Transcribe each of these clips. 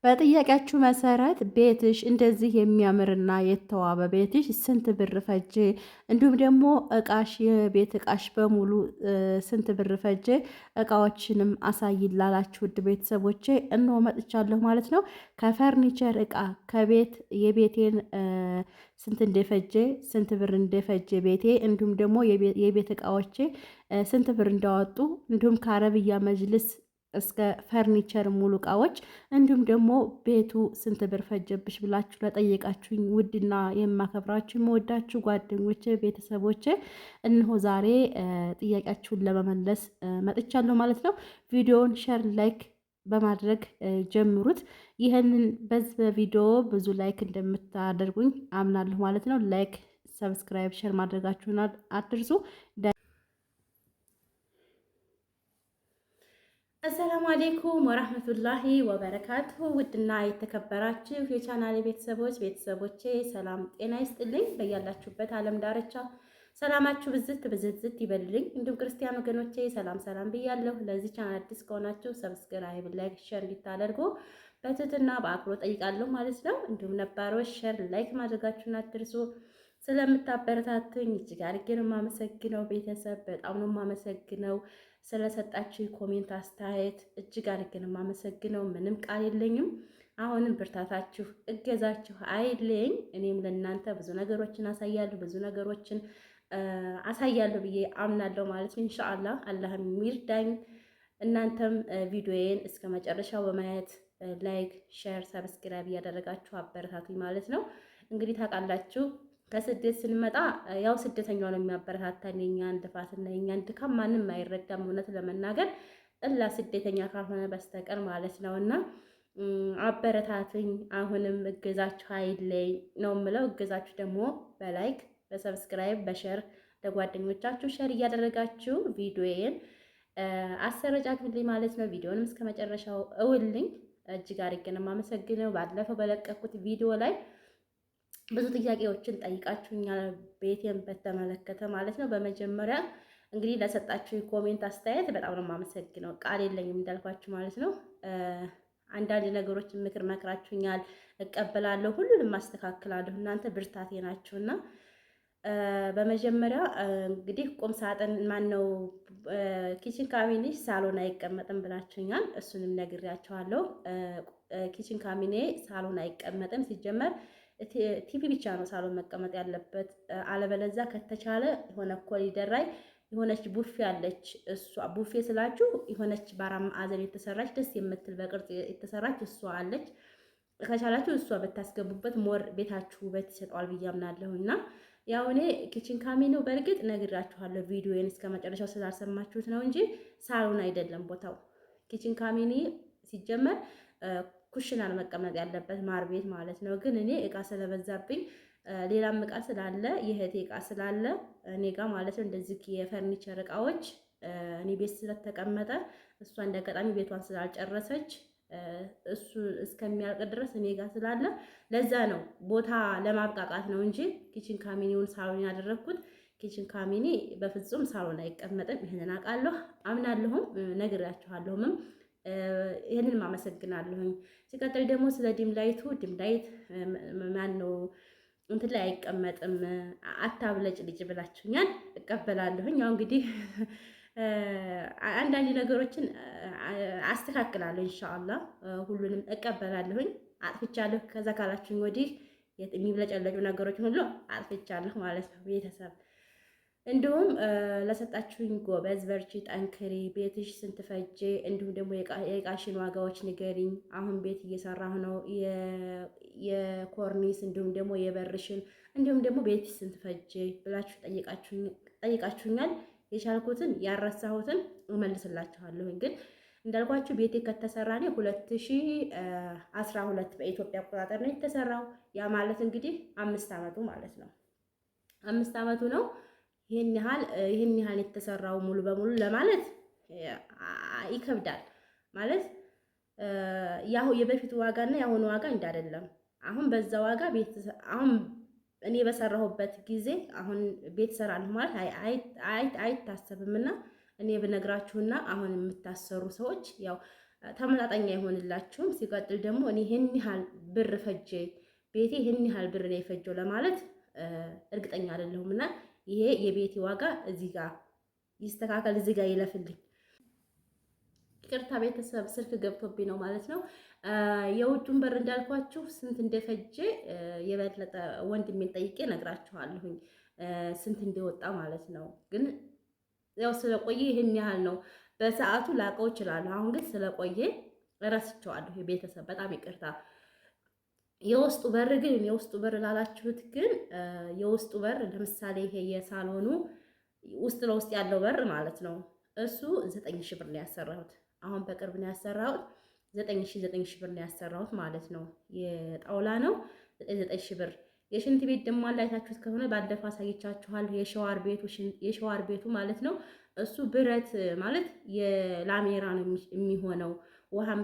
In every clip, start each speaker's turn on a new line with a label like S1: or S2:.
S1: በጥያቄያችሁ መሰረት ቤትሽ እንደዚህ የሚያምርና የተዋበ ቤትሽ ስንት ብር ፈጀ? እንዲሁም ደግሞ እቃሽ የቤት እቃሽ በሙሉ ስንት ብር ፈጀ? እቃዎችንም አሳይላላችሁ ውድ ቤተሰቦቼ እነሆ መጥቻለሁ ማለት ነው። ከፈርኒቸር እቃ ከቤት የቤቴን ስንት እንደፈጀ ስንት ብር እንደፈጀ ቤቴ እንዲሁም ደግሞ የቤት እቃዎቼ ስንት ብር እንዳወጡ እንዲሁም ከአረብያ መጅልስ እስከ ፈርኒቸር ሙሉ እቃዎች እንዲሁም ደግሞ ቤቱ ስንት ብር ፈጀብሽ ብላችሁ ለጠየቃችሁኝ ውድና የማከብራችሁ የምወዳችሁ ጓደኞቼ፣ ቤተሰቦቼ እነሆ ዛሬ ጥያቄያችሁን ለመመለስ መጥቻለሁ ማለት ነው። ቪዲዮውን ሸር፣ ላይክ በማድረግ ጀምሩት። ይህንን በዚህ ቪዲዮ ብዙ ላይክ እንደምታደርጉኝ አምናለሁ ማለት ነው። ላይክ፣ ሰብስክራይብ፣ ሸር ማድረጋችሁን አትርሱ። አሰላሙ አሌይኩም ወራህመቱላሂ ወበረካቱሁ። ውድና የተከበራችሁ የቻናሌ ቤተሰቦቼ ሰላም ጤና ይስጥልኝ። በያላችሁበት ዓለም ዳርቻ ሰላማችሁ ብዝት ብዝት ይበልልኝ። እንዲሁም ክርስቲያን ወገኖቼ ሰላም ብያለሁ። ለዚህ ቻናል አዲስ ከሆናችሁ ሰብስክራይብ፣ ላይክ፣ ሼር እንድታደርጉ በትህትና በአክብሮት ጠይቃለሁ ማለት ነው። እንዲሁም ነባሮች ሼር፣ ላይክ ማድረጋችሁን አትርሱ። ስለምታበረታቱኝ እጅግ አድርጌ ነው የማመሰግነው። ቤተሰብ በጣም ነው የማመሰግነው። ስለሰጣችሁ ኮሜንት አስተያየት እጅግ አድርጌ ነው የማመሰግነው። ምንም ቃል የለኝም። አሁንም ብርታታችሁ እገዛችሁ አይለኝ። እኔም ለእናንተ ብዙ ነገሮችን አሳያለሁ ብዬ አምናለሁ ማለት ነው። ኢንሻአላህ አላህም ይርዳኝ። እናንተም ቪዲዮዬን እስከ መጨረሻው በማየት ላይክ፣ ሼር፣ ሰብስክራይብ እያደረጋችሁ አበረታቱኝ ማለት ነው። እንግዲህ ታውቃላችሁ ከስደት ስንመጣ ያው ስደተኛው ነው የሚያበረታታን። የኛን ልፋትና የኛን ድካም ማንም አይረዳም፣ እውነት ለመናገር እላ ስደተኛ ካልሆነ በስተቀር ማለት ነው። እና አበረታቱኝ። አሁንም እገዛችሁ አይለኝ ነው የምለው። እገዛችሁ ደግሞ በላይክ በሰብስክራይብ በሸር ለጓደኞቻችሁ ሸር እያደረጋችሁ ቪዲዮዬን አሰረጫችሁልኝ ማለት ነው። ቪዲዮንም እስከ መጨረሻው እውልኝ። እጅግ አድርጌ ነው የማመሰግነው። ባለፈው በለቀኩት ቪዲዮ ላይ ብዙ ጥያቄዎችን ጠይቃችሁኛል፣ ቤቴን በተመለከተ ማለት ነው። በመጀመሪያ እንግዲህ ለሰጣችሁ ኮሜንት አስተያየት በጣም ነው የማመሰግነው። ቃል የለኝም እንዳልኳችሁ ማለት ነው። አንዳንድ ነገሮችን ምክር መክራችሁኛል፣ እቀበላለሁ፣ ሁሉንም አስተካክላለሁ። እናንተ ብርታቴ ናችሁና በመጀመሪያ እንግዲህ ቁም ሳጥን ማነው ኪችን ካቢኔ ሳሎን አይቀመጥም ብላችሁኛል። እሱንም ነግሬያችኋለሁ። ኪችን ካቢኔ ሳሎን አይቀመጥም። ሲጀመር ቲቪ ብቻ ነው ሳሎን መቀመጥ ያለበት። አለበለዛ ከተቻለ የሆነ ኮሪደር ላይ የሆነች ቡፌ አለች። እሷ ቡፌ ስላችሁ የሆነች በአራት ማዕዘን የተሰራች ደስ የምትል በቅርጽ የተሰራች እሷ አለች። ከቻላችሁ እሷ ብታስገቡበት ሞር ቤታችሁ ውበት ይሰጠዋል ብዬ አምናለሁና ያው እኔ ኪችን ካቢኔው በእርግጥ ነግራችኋለሁ። ቪዲዮዬን እስከ መጨረሻው ስላልሰማችሁት ነው እንጂ ሳሎን አይደለም ቦታው። ኪችን ካቢኔ ሲጀመር ኩሽናን መቀመጥ ያለበት ማር ቤት ማለት ነው። ግን እኔ እቃ ስለበዛብኝ ሌላም እቃ ስላለ የእህቴ እቃ ስላለ እኔ ጋር ማለት ነው እንደዚህ የፈርኒቸር እቃዎች እኔ ቤት ስለተቀመጠ እሷ እንደአጋጣሚ ቤቷን ስላልጨረሰች እሱ እስከሚያልቅ ድረስ እኔ ጋር ስላለ ለዛ ነው ቦታ ለማብቃቃት ነው እንጂ ኪችን ካቢኔውን ሳሎን ያደረኩት። ኪችን ካቢኔ በፍጹም ሳሎን አይቀመጥም። ይሄንን አውቃለሁ፣ አምናለሁም፣ ነግራችኋለሁም። ይሄንን አመሰግናለሁኝ። ሲቀጥል ደግሞ ስለ ዲምላይት ማን ነው እንትን ላይ አይቀመጥም አታብለጭ ልጅ ብላችሁኛል። እቀበላለሁኝ። ያው እንግዲህ አንዳንድ ነገሮችን አስተካክላለሁ ኢንሻአላህ። ሁሉንም እቀበላለሁኝ። አጥፍቻለሁ ከዛ ካላችሁኝ ወዲህ የሚብለጨለጩ ነገሮችን ሁሉ አጥፍቻለሁ ማለት ነው ቤተሰብ። እንዲሁም ለሰጣችሁኝ ጎበዝ፣ በርቺ፣ ጠንክሪ፣ ቤትሽ ስንት ፈጀ፣ እንዲሁም ደግሞ የእቃሽን ዋጋዎች ንገሪኝ። አሁን ቤት እየሰራሁ ነው፣ የኮርኒስ እንዲሁም ደግሞ የበርሽን እንዲሁም ደግሞ ቤትሽ ስንት ፈጀ ብላችሁ ጠይቃችሁኛል። የቻልኩትን ያረሳሁትን እመልስላችኋለሁኝ። ግን እንዳልኳችሁ ቤቴ ከተሰራ ነው 2012 በኢትዮጵያ አቆጣጠር ነው የተሰራው። ያ ማለት እንግዲህ 5 ዓመቱ ማለት ነው። 5 ዓመቱ ነው። ይሄን ያህል የተሰራው ሙሉ በሙሉ ለማለት ይከብዳል። ማለት ያው የበፊቱ ዋጋና የአሁኑ ዋጋ እንዳይደለም። አሁን በዛ ዋጋ ቤት አሁን እኔ በሰራሁበት ጊዜ አሁን ቤት ሰራለሁ ማለት አይታሰብምና እኔ ብነግራችሁና አሁን የምታሰሩ ሰዎች ያው ተመጣጣኝ አይሆንላችሁም። ሲቀጥል ደግሞ እኔ ይሄን ያህል ብር ፈጀ ቤቴ ይሄን ያህል ብር ነው የፈጀው ለማለት እርግጠኛ አይደለሁም። እና ይሄ የቤቴ ዋጋ እዚህ ጋር ይስተካከል፣ እዚህ ጋር ይለፍልኝ። ይቅርታ ቤተሰብ ስልክ ገብቶብኝ ነው ማለት ነው። የውጩን በር እንዳልኳችሁ ስንት እንደፈጀ የበለጠ ወንድሜን ጠይቄ ነግራችኋለሁኝ ስንት እንደወጣ ማለት ነው። ግን ያው ስለቆየ ይሄን ያህል ነው በሰዓቱ ላቀው እችላለሁ። አሁን ግን ስለቆየ እረስቸዋለሁ። የቤተሰብ በጣም ይቅርታ። የውስጡ በር ግን የውስጡ በር ላላችሁት ግን የውስጡ በር ለምሳሌ ይሄ የሳሎኑ ውስጥ ለውስጥ ያለው በር ማለት ነው እሱ 9000 ብር ነው ያሰራሁት። አሁን በቅርብ ነው ያሰራሁት 9000 ብር ነው ያሰራሁት ማለት ነው። የጣውላ ነው 9000 ብር። የሽንት ቤት ደግሞ አላይታችሁት ከሆነ ባለፈው አሳይቻችኋለሁ። የሸዋር ቤቱ ማለት ነው እሱ ብረት ማለት የላሜራ ነው የሚሆነው። ውሃም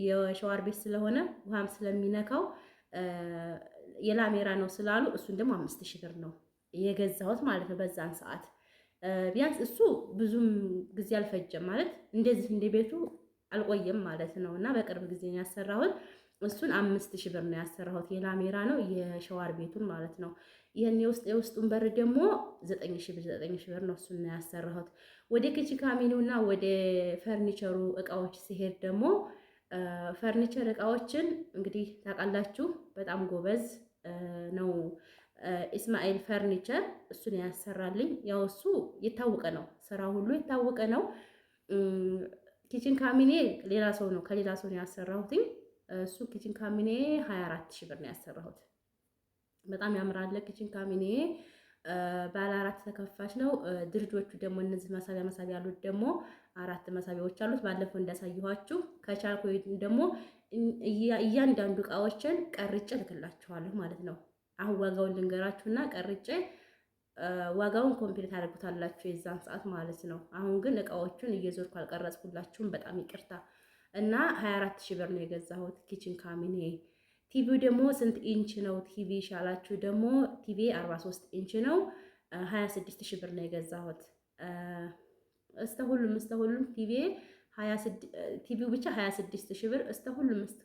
S1: የሸዋር ቤት ስለሆነ ውሃም ስለሚነካው የላሜራ ነው ስላሉ እሱን ደግሞ 5000 ብር ነው የገዛሁት ማለት ነው በዛን ሰዓት። ቢያንስ እሱ ብዙም ጊዜ አልፈጀም ማለት እንደዚህ እንደ ቤቱ አልቆየም ማለት ነው። እና በቅርብ ጊዜ ነው ያሰራሁት። እሱን 5000 ብር ነው ያሰራሁት። የላሜራ ነው የሸዋር ቤቱን ማለት ነው። ይሄን የውስጡን በር ደግሞ 9000 ብር ነው እሱን ነው ያሰራሁት። ወደ ኪችን ካቢኔውና ወደ ፈርኒቸሩ እቃዎች ሲሄድ ደግሞ ፈርኒቸር እቃዎችን እንግዲህ ታውቃላችሁ በጣም ጎበዝ ነው ኢስማኤል ፈርኒቸር እሱን ያሰራልኝ። ያው እሱ የታወቀ ነው፣ ስራ ሁሉ የታወቀ ነው። ኪችን ካቢኔ ሌላ ሰው ነው ከሌላ ሰው ነው ያሰራሁት። እሱ ኪችን ካቢኔ 24000 ብር ነው ያሰራሁት። በጣም ያምራል ኪችን ካቢኔ። ባለ 4 ተከፋች ነው። ድርጆቹ ደግሞ እነዚህ መሳቢያ ያሉት ደግሞ 4 መሳቢያዎች አሉት። ባለፈው እንዳሳየኋችሁ ከቻልኩ ደግሞ እያንዳንዱ እቃዎችን ቀርጬ ልክላችኋለሁ ማለት ነው። አሁን ዋጋውን ልንገራችሁና ቀርጬ ዋጋውን ኮምፕሊት አድርጉታላችሁ የዛን ሰዓት ማለት ነው። አሁን ግን እቃዎቹን እየዞርኩ አልቀረጽኩላችሁም፣ በጣም ይቅርታ። እና 24000 ብር ነው የገዛሁት ኪችን ካቢኔ። ቲቪው ደግሞ ስንት ኢንች ነው ቲቪ ሻላችሁ ደግሞ ቲቪ 43 ኢንች ነው 26000 ብር ነው የገዛሁት። እስተ ሁሉም ቲቪ 26 ቲቪው ብቻ 26000 ብር እስተ ሁሉም እስከ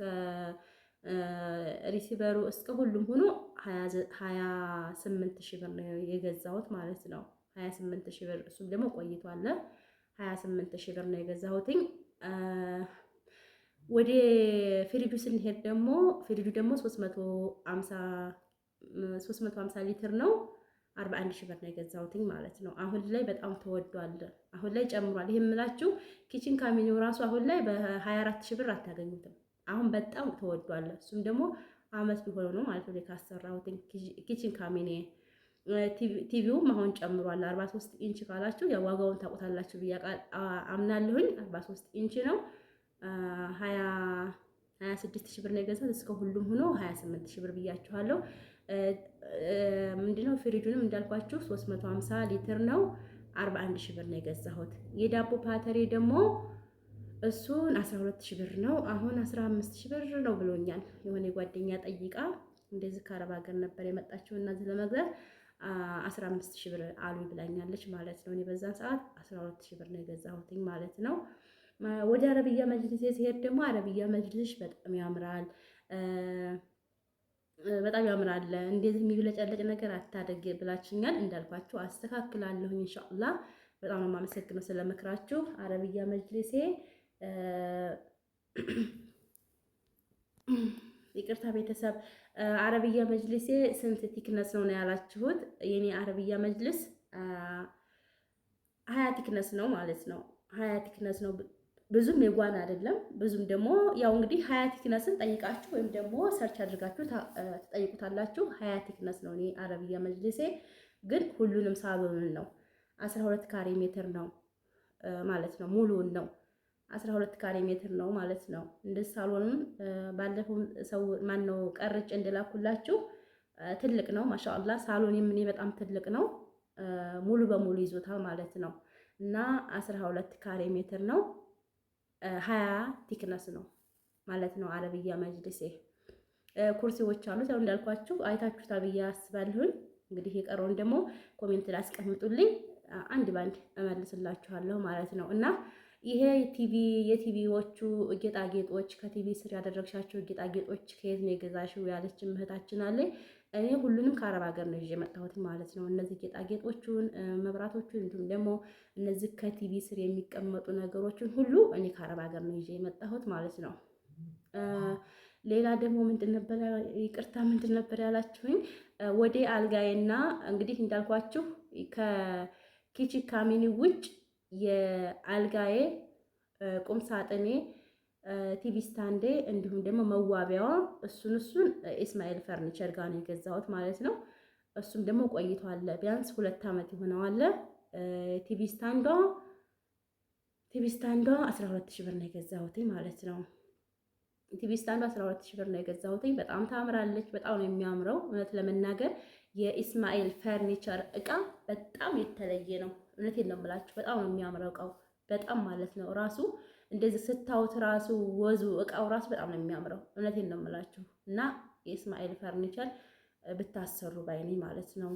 S1: ሪሲቨሩ እስከ ሁሉም ሆኖ 28000 ብር ነው የገዛሁት ማለት ነው። 28000 ብር እሱም ደግሞ ቆይቷል። 28000 ብር ነው የገዛሁትኝ። ወደ ፍሪጁ ስንሄድ ደግሞ ፍሪጁ ደግሞ 350 ሊትር ነው 41000 ብር ነው የገዛሁትኝ ማለት ነው። አሁን ላይ በጣም ተወዷል። አሁን ላይ ጨምሯል። ይሄ የምላችሁ ኪችን ካቢኔው ራሱ አሁን ላይ በ24000 ብር አታገኙትም። አሁን በጣም ተወዷል። እሱም ደግሞ አመት ቢሆነው ነው ማለት ነው ካሰራሁት ኪችን ካቢኔ። ቲቪውም አሁን ጨምሯል። 43 ኢንች ካላችሁ ያው ዋጋውን ታውቁታላችሁ ብዬ አምናለሁኝ። 43 ኢንች ነው 26000 ብር ነው የገዛሁት። እስከ ሁሉም ሆኖ 28000 ብር ብያችኋለሁ። ምንድነው ፍሪጁንም እንዳልኳችሁ 350 ሊትር ነው 41000 ብር ነው የገዛሁት። የዳቦ ፓተሬ ደግሞ እሱን 12000 ብር ነው። አሁን 15000 ብር ነው ብሎኛል። የሆነ ጓደኛ ጠይቃ እንደዚህ ከአረብ ሀገር ነበር የመጣችው እና እዚህ ለመግዛት 15000 ብር አሉ ብላኛለች ማለት ነው። እኔ በዛን ሰዓት 12000 ብር ነው የገዛሁትኝ ማለት ነው። ወደ አረብያ መጅሊስ ሲሄድ ደግሞ አረብያ መጅሊስ በጣም ያምራል፣ በጣም ያምራል። እንደዚህ የሚብለጨለጭ ነገር አታደርግ ብላችኛል። እንዳልኳችሁ አስተካክላለሁኝ ኢንሻአላህ። በጣም ነው የማመሰግነው ስለምክራችሁ። አረብያ መጅሊሴ ይቅርታ ቤተሰብ አረብያ መጅሊሴ ስንት ቲክነስ ነው ያላችሁት? የኔ አረብያ መጅሊስ 20 ቲክነስ ነው ማለት ነው። 20 ቲክነስ ነው። ብዙም የጓን አይደለም፣ ብዙም ደግሞ ያው እንግዲህ 20 ቲክነስን ጠይቃችሁ ወይም ደግሞ ሰርች አድርጋችሁ ትጠይቁታላችሁ። 20 ቲክነስ ነው እኔ አረብያ መጅሊሴ። ግን ሁሉንም ሳሎኑን ነው 12 ካሬ ሜትር ነው ማለት ነው። ሙሉውን ነው 12 ካሬ ሜትር ነው ማለት ነው። እንደ ሳሎኑም ባለፈው ሰው ማነው ቀርጬ እንደላኩላችሁ ትልቅ ነው ማሻአላህ። ሳሎኔም እኔ በጣም ትልቅ ነው፣ ሙሉ በሙሉ ይዞታል ማለት ነው። እና 12 ካሬ ሜትር ነው 20 ቲክነስ ነው ማለት ነው አረብያ መጅሊሴ። ኩርሲዎች አሉት ያው እንዳልኳችሁ አይታችሁታል ብዬ አስባለሁኝ። እንግዲህ የቀረውን ደግሞ ኮሜንት ላይ አስቀምጡልኝ፣ አንድ ባንድ እመልስላችኋለሁ ማለት ነው። እና ይሄ የቲቪዎቹ ጌጣጌጦች ከቲቪ ስር ያደረግሻቸው ጌጣጌጦች ከየት ነው የገዛሽው ያለችን እህታችን አለኝ። እኔ ሁሉንም ከአረብ ሀገር ነው ይዤ የመጣሁት ማለት ነው። እነዚህ ጌጣጌጦቹን፣ መብራቶቹን እንዲሁም ደግሞ እነዚህ ከቲቪ ስር የሚቀመጡ ነገሮችን ሁሉ እኔ ከአረብ ሀገር ነው ይዤ የመጣሁት ማለት ነው። ሌላ ደግሞ ምንድን ነበር ይቅርታ፣ ምንድን ነበር ያላችሁኝ? ወደ አልጋዬና እንግዲህ እንዳልኳችሁ ከኪችን ካሚኒ ውጭ የአልጋዬ ቁም ሳጥኔ ቲቪ ስታንዴ እንዲሁም ደግሞ መዋቢያዋ እሱን ኢስማኤል ፈርኒቸር ጋር ነው የገዛሁት ማለት ነው። እሱም ደግሞ ቆይቷል፣ ቢያንስ 2 ዓመት ይሆነዋል። ቲቪ ስታንዷ 12000 ብር ነው የገዛሁት ማለት ነው። ቲቪ ስታንዷ 12000 ብር ነው የገዛሁት። በጣም ታምራለች፣ በጣም ነው የሚያምረው። እውነት ለመናገር የኢስማኤል ፈርኒቸር እቃ በጣም የተለየ ነው። እውነቴን ነው የምላችሁ፣ በጣም ነው የሚያምረው እቃው፣ በጣም ማለት ነው። ራሱ እንደዚህ ስታዩት ራሱ ወዙ እቃው ራሱ በጣም ነው የሚያምረው። እውነቴን ነው የምላችሁ እና የኢስማኤል ፈርኒቸር ብታሰሩ ባይኔ ማለት ነው።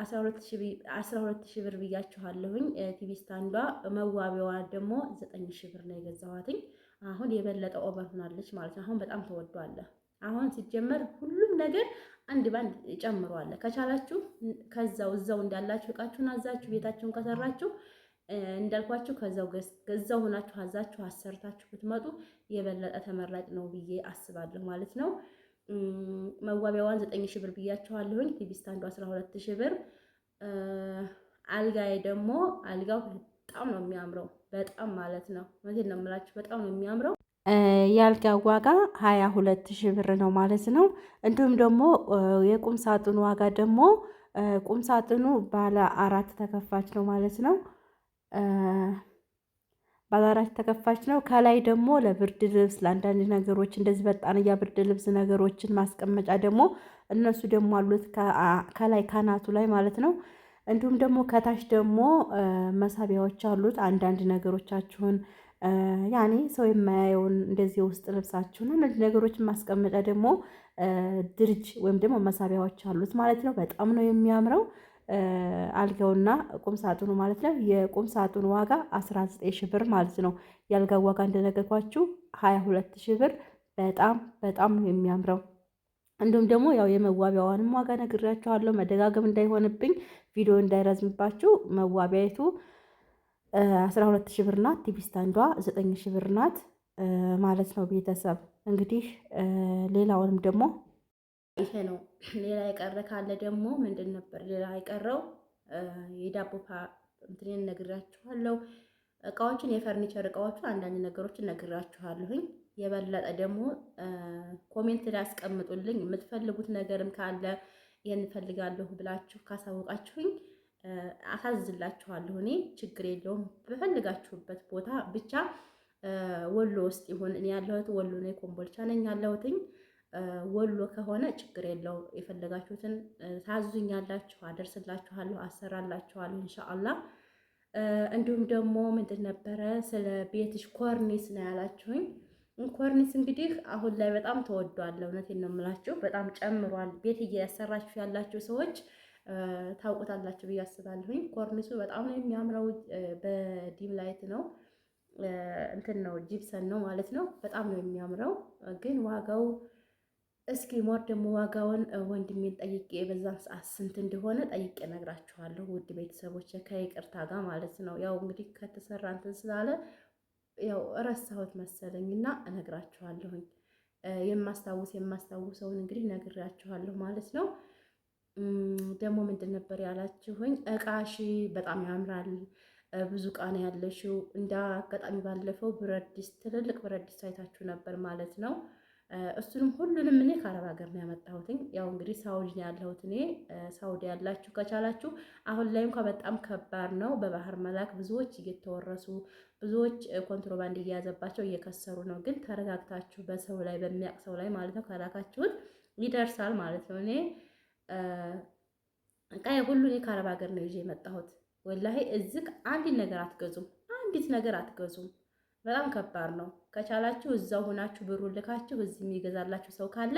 S1: 12000 ብር ብያችኋለሁኝ። ቲቪ ስታንዷ መዋቢያዋ ደግሞ 9000 ብር ነው የገዛኋትኝ። አሁን የበለጠ ኦቨር ሆናለች ማለት ነው። አሁን በጣም ተወዷል። አሁን ሲጀመር ሁሉም ነገር አንድ ባንድ ጨምሯል። ከቻላችሁ እዛው እንዳላችሁ እቃችሁን አዛችሁ ቤታችሁን ከሰራችሁ እንዳልኳችሁ ከዛው ሆናችሁ አዛችሁ አሰርታችሁ ብትመጡ የበለጠ ተመራጭ ነው ብዬ አስባለሁ ማለት ነው። መዋቢያዋን 9000 ብር ብያችኋለሁኝ። ቲቪ ስታንዱ 12000 ብር። አልጋዬ ደግሞ አልጋው በጣም ነው የሚያምረው፣ በጣም ማለት ነው። እውነቴን ነው የምላችሁ፣ በጣም ነው የሚያምረው። የአልጋው ዋጋ 22000 ብር ነው ማለት ነው። እንዲሁም ደግሞ የቁም ሳጥኑ ዋጋ ደግሞ ቁም ሳጥኑ ባለ 4 ተከፋች ነው ማለት ነው። ባለ 4 ተከፋች ነው። ከላይ ደግሞ ለብርድ ልብስ፣ ለአንዳንድ ነገሮች እንደዚህ በጣንያ ብርድ ልብስ ነገሮችን ማስቀመጫ ደግሞ እነሱ ደግሞ አሉት ከላይ ካናቱ ላይ ማለት ነው። እንዲሁም ደግሞ ከታች ደግሞ መሳቢያዎች አሉት። አንዳንድ ነገሮቻችሁን ያኔ ሰው የማያየውን እንደዚህ ውስጥ ልብሳችሁን እነዚህ ነገሮችን ማስቀመጫ ደግሞ ድርጅ ወይም ደግሞ መሳቢያዎች አሉት ማለት ነው። በጣም ነው የሚያምረው አልጋውና ቁም ሳጥኑ ማለት ነው። የቁም ሳጥኑ ዋጋ 19000 ብር ማለት ነው። የአልጋው ዋጋ እንደነገርኳችሁ 22000 ብር። በጣም ነው የሚያምረው። እንዲሁም ደግሞ ያው የመዋቢያዋንም ዋጋ ነግራችኋለሁ፣ መደጋገም እንዳይሆንብኝ ቪዲዮ እንዳይረዝምባችሁ። መዋቢያይቱ 12000 ብር ናት። ቲቪ ስታንዷ 9000 ብር ናት ማለት ነው። ቤተሰብ እንግዲህ ሌላውንም ደግሞ ይሄ ነው። ሌላ የቀረ ካለ ደግሞ ምንድን ነበር ሌላ የቀረው? የዳቦ እንትኔን ነግራችኋለሁ። እቃዎችን የፈርኒቸር እቃዎችን አንዳንድ ነገሮችን ነግራችኋለሁኝ። የበለጠ ደግሞ ኮሜንት ላይ አስቀምጡልኝ። የምትፈልጉት ነገርም ካለ ይሄን እፈልጋለሁ ብላችሁ ካሳወቃችሁኝ አሳዝላችኋለሁ። እኔ ችግር የለውም በፈልጋችሁበት ቦታ ብቻ ወሎ ውስጥ ይሁን። እኔ ያለሁት ወሎ ነኝ፣ ኮምቦልቻ ነኝ ያለሁትኝ። ወሎ ከሆነ ችግር የለው። የፈለጋችሁትን ታዙኛላችሁ፣ አደርስላችኋለሁ፣ አሰራላችኋለሁ ኢንሻአላህ። እንዲሁም ደግሞ ምንድን ነበረ ስለ ቤትሽ ኮርኒስ ነው ያላችሁኝ። ኮርኒስ እንግዲህ አሁን ላይ በጣም ተወዷል። እውነቴን ነው የምላችሁ፣ በጣም ጨምሯል። ቤት እያሰራችሁ ያላችሁ ሰዎች ታውቁታላችሁ ብዬ አስባለሁኝ። ኮርኒሱ በጣም ነው የሚያምረው። በዲም ላይት ነው እንትን ነው ጂፕሰን ነው ማለት ነው። በጣም ነው የሚያምረው። ግን ዋጋው እስኪ ሞር ደግሞ ዋጋውን ወንድሜን ጠይቄ በዛን ሰዓት ስንት እንደሆነ ጠይቄ እነግራችኋለሁ። ውድ ቤተሰቦች ከይቅርታ ጋር ማለት ነው። ያው እንግዲህ ከተሰራ እንትን ስላለ ያው እረሳሁት መሰለኝና እነግራችኋለሁኝ። የማስታውሰውን እንግዲህ ነግራችኋለሁ ማለት ነው። ደግሞ ምንድን ነበር ያላችሁኝ? እቃሽ በጣም ያምራል፣ ብዙ እቃ ነው ያለሽው። እንደ አጋጣሚ ባለፈው ብረት ድስት፣ ትልልቅ ብረት ድስት አይታችሁ ነበር ማለት ነው። እሱንም ሁሉንም እኔ ከአረብ ሀገር ነው ያመጣሁትኝ። ያው እንግዲህ ሳውዲ ነው ያለሁት እኔ። ሳውዲ ያላችሁ ከቻላችሁ አሁን ላይ እንኳን በጣም ከባድ ነው በባህር መላክ። ብዙዎች እየተወረሱ ብዙዎች ኮንትሮባንድ እየያዘባቸው እየከሰሩ ነው። ግን ተረጋግታችሁ በሰው ላይ በሚያውቅ ሰው ላይ ማለት ነው ከላካችሁት ይደርሳል ማለት ነው። እኔ እቃዬ ሁሉ እኔ ከአረብ ሀገር ነው ይዤ የመጣሁት። ወላሂ እዚህ አንዲት ነገር አትገዙም፣ አንዲት ነገር አትገዙም። በጣም ከባድ ነው። ከቻላችሁ እዛው ሆናችሁ ብሩን ልካችሁ እዚህ የሚገዛላችሁ ሰው ካለ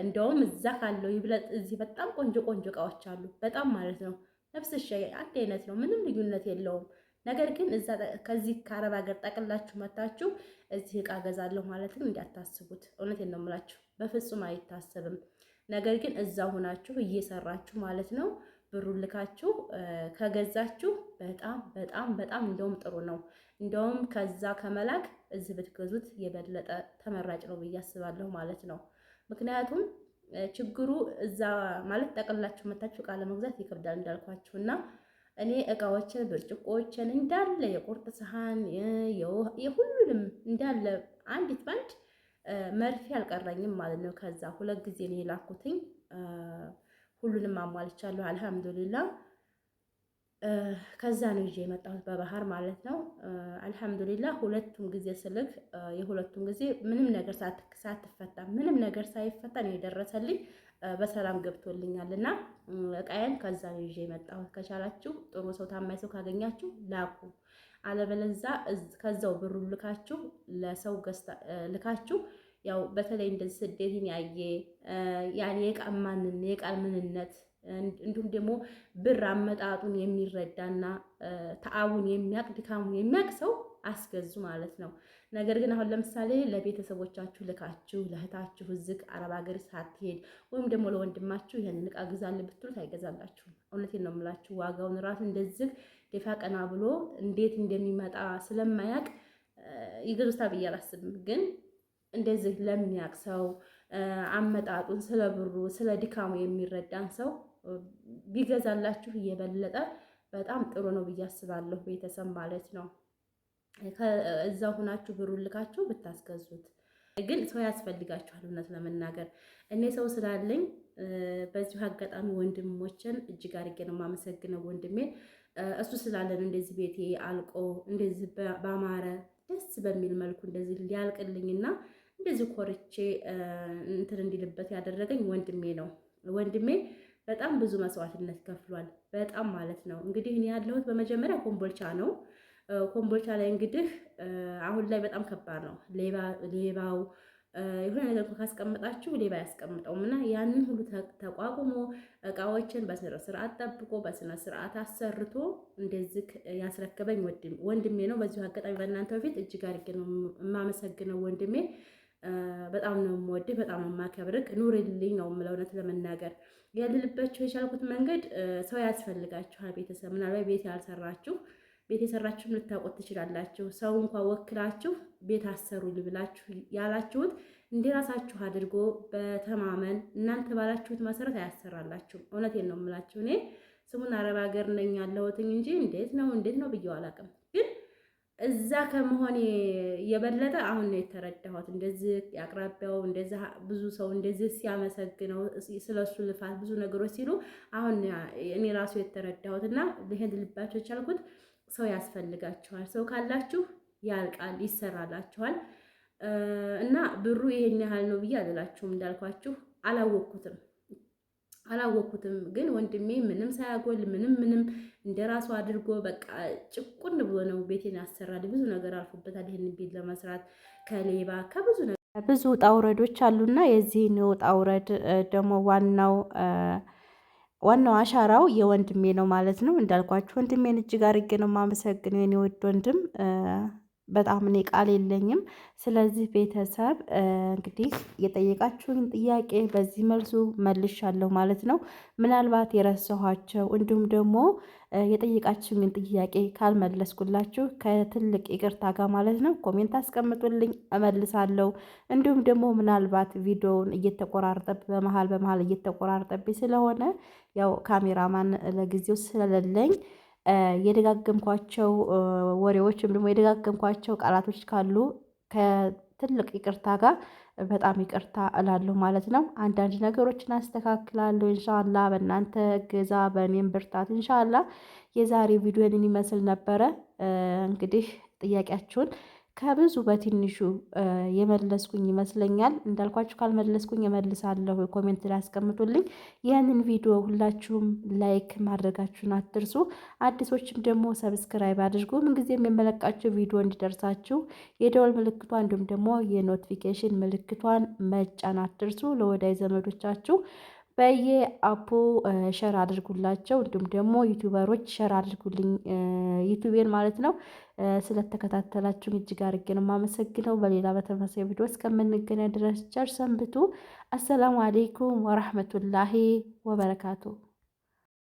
S1: እንደውም እዛ ካለው ይብለጥ። እዚህ በጣም ቆንጆ ቆንጆ እቃዎች አሉ፣ በጣም ማለት ነው። ነፍስ ሸይ አንድ አይነት ነው፣ ምንም ልዩነት የለውም። ነገር ግን እዛ ከዚህ ከአረብ ሀገር ጠቅላችሁ መታችሁ እዚህ እቃ ገዛለሁ ማለትም እንዳታስቡት። እውነቴን ነው የምላችሁ፣ በፍጹም አይታሰብም። ነገር ግን እዛ ሆናችሁ እየሰራችሁ ማለት ነው ብሩን ልካችሁ ከገዛችሁ በጣም በጣም በጣም እንደውም ጥሩ ነው። እንደውም ከዛ ከመላክ እዚህ ብትገዙት የበለጠ ተመራጭ ነው ብዬ አስባለሁ ማለት ነው። ምክንያቱም ችግሩ እዛ ማለት ጠቅላችሁ መታችሁ እቃ ለመግዛት ይከብዳል እንዳልኳችሁ እና እኔ እቃዎችን ብርጭቆዎችን እንዳለ የቁርጥ ሰሃን የሁሉንም እንዳለ አንዲት ባንድ መርፌ አልቀረኝም ማለት ነው። ከዛ 2 ጊዜ ነው የላኩትኝ። ሁሉንም አሟልቻለሁ አልሐምዱሊላህ። ከዛ ነው ይዤ የመጣሁት በባህር ማለት ነው። አልሐምዱሊላህ ሁለቱም ጊዜ ስልክ የሁለቱም ጊዜ ምንም ነገር ሳትፈታ ምንም ነገር ሳይፈታ ነው የደረሰልኝ። በሰላም ገብቶልኛል እና እቃዬን ከዛ ነው ይዤ የመጣሁት። ከቻላችሁ ጥሩ ሰው ታማኝ ሰው ካገኛችሁ ላኩ። አለበለዛ ከዛው ብሩ ልካችሁ ለሰው ልካችሁ ያው በተለይ እንደዚህ ስደትን ያየ ያን የቃል ምንነት እንዲሁም ደግሞ ብር አመጣጡን የሚረዳና ተአቡን የሚያቅ ድካሙን የሚያቅ ሰው አስገዙ ማለት ነው። ነገር ግን አሁን ለምሳሌ ለቤተሰቦቻችሁ ልካችሁ ለእህታችሁ እዚህ አረብ ሀገር ሳትሄድ ወይም ደግሞ ለወንድማችሁ ይሄንን እቃ ግዛልኝ ብትሉት አይገዛላችሁም። እውነቴን ነው የምላችሁ። ዋጋውን ራሱ እንደዚህ ደፋ ቀና ብሎ እንዴት እንደሚመጣ ስለማያቅ ይገዙታል ብዬ አላስብም። ግን እንደዚህ ለሚያቅ ሰው አመጣጡን ስለ ብሩ ስለ ድካሙ የሚረዳን ሰው ቢገዛላችሁ እየበለጠ በጣም ጥሩ ነው ብዬ አስባለሁ። ቤተሰብ ማለት ነው። እዛው ሆናችሁ ብሩን ልካችሁ ብታስገዙት ግን ሰው ያስፈልጋችኋል። እውነት ለመናገር እኔ ሰው ስላለኝ በዚሁ አጋጣሚ ወንድሞችን እጅግ አድርጌ ነው የማመሰግነው። ወንድሜ እሱ ስላለን እንደዚህ ቤቴ አልቆ እንደዚህ ባማረ ደስ በሚል መልኩ እንደዚህ ሊያልቅልኝና እንደዚህ ኮርቼ እንትን እንዲልበት ያደረገኝ ወንድሜ ነው። ወንድሜ በጣም ብዙ መስዋዕትነት ከፍሏል። በጣም ማለት ነው። እንግዲህ እኔ ያለሁት በመጀመሪያ ኮምቦልቻ ነው። ኮምቦልቻ ላይ እንግዲህ አሁን ላይ በጣም ከባድ ነው። ሌባው የሆነ ነገር ካስቀምጣችሁ ሌባ ያስቀምጠውም እና ያንን ሁሉ ተቋቁሞ እቃዎችን በስነ ስርዓት ጠብቆ በስነ ስርዓት አሰርቶ እንደዚህ ያስረከበኝ ወንድሜ ነው። በዚሁ አጋጣሚ በእናንተ በፊት እጅግ አድርጌ ነው የማመሰግነው ወንድሜ። በጣም ነው የምወድህ፣ በጣም ነው የማከብርህ። ኑርልኝ ነው የምለው። እውነት ለመናገር ያልልባችሁ የቻልኩት መንገድ ሰው ያስፈልጋችኋል። ቤተሰብ ምናልባት ቤት ያልሰራችሁ ቤት የሰራችሁ ልታውቁት ትችላላችሁ። ሰው እንኳን ወክላችሁ ቤት አሰሩ ብላችሁ ያላችሁት እንደራሳችሁ አድርጎ በተማመን እናንተ ባላችሁት መሰረት አያሰራላችሁም። እውነቴን ነው የምላችሁ። እኔ ስሙን አረብ ሀገር ነኝ ያለሁትኝ እንጂ እንዴት ነው ብዬው አላውቅም። ግን እዛ ከመሆኔ የበለጠ አሁን ነው የተረዳሁት። እንደዚህ ያቅራቢያው እንደዚህ ብዙ ሰው እንደዚህ ሲያመሰግነው ስለሱ ልፋት ብዙ ነገሮች ሲሉ አሁን እኔ ራሱ የተረዳሁት እና ይሄን ልባችሁ የቻልኩት ሰው ያስፈልጋችኋል። ሰው ካላችሁ ያልቃል፣ ይሰራላችኋል። እና ብሩ ይሄን ያህል ነው ብዬ አልላችሁም። እንዳልኳችሁ አላወኩትም። ግን ወንድሜ ምንም ሳያጎል ምንም እንደራሱ አድርጎ በቃ ጭቁን ብሎ ነው ቤቴን ያሰራል። ብዙ ነገር አልፎበታል። ይሄን ቤት ለመስራት ከሌባ ከብዙ ነገር ብዙ ውጣ ውረዶች አሉና የዚህን ውጣ ውረድ ደግሞ ዋናው አሻራው የወንድሜ ነው ማለት ነው። እንዳልኳችሁ ወንድሜን እጅግ አድርጌ ነው የማመሰግነው የኔ ውድ ወንድም። በጣም እኔ ቃል የለኝም። ስለዚህ ቤተሰብ እንግዲህ የጠየቃችሁን ጥያቄ በዚህ መልሱ መልሻለሁ ማለት ነው። ምናልባት የረሳኋቸው እንዲሁም ደግሞ የጠየቃችሁን ጥያቄ ካልመለስኩላችሁ ከትልቅ ይቅርታ ጋር ማለት ነው ኮሜንት አስቀምጡልኝ፣ እመልሳለሁ። እንዲሁም ደግሞ ምናልባት ቪዲዮውን በመሀል እየተቆራረጠብኝ ስለሆነ ያው ካሜራማን ለጊዜው ስለሌለኝ የደጋገምኳቸው ወሬዎች ወይም ደግሞ የደጋገምኳቸው ቃላቶች ካሉ ከትልቅ ይቅርታ ጋር በጣም ይቅርታ እላለሁ ማለት ነው። አንዳንድ ነገሮችን አስተካክላለሁ ኢንሻአላ በእናንተ እገዛ በእኔም ብርታት ኢንሻአላ። የዛሬ ቪዲዮን ይመስል ነበረ። እንግዲህ ጥያቄያችሁን ከብዙ በትንሹ የመለስኩኝ ይመስለኛል። እንዳልኳችሁ ካልመለስኩኝ እመልሳለሁ። ኮሜንት ላይ አስቀምጡልኝ። ይህንን ቪዲዮ ሁላችሁም ላይክ ማድረጋችሁን አትርሱ። አዲሶችም ደግሞ ሰብስክራይብ አድርጉ። ምንጊዜም የመለቃችሁ ቪዲዮ እንዲደርሳችሁ የደወል ምልክቷን እንዲሁም ደግሞ የኖቲፊኬሽን ምልክቷን መጫን አትርሱ። ለወዳጅ ዘመዶቻችሁ በየአፑ ሸር አድርጉላቸው። እንዲሁም ደግሞ ዩቲዩበሮች ሸር አድርጉልኝ ዩቲዩቤን ማለት ነው። ስለተከታተላችሁን እጅግ አድርጌ ነው የማመሰግነው። በሌላ በተመሳሳይ ቪዲዮ እስከምንገናኝ ድረስ ቸር ሰንብቱ። አሰላሙ አሌይኩም ወራህመቱላሂ ወበረካቱ።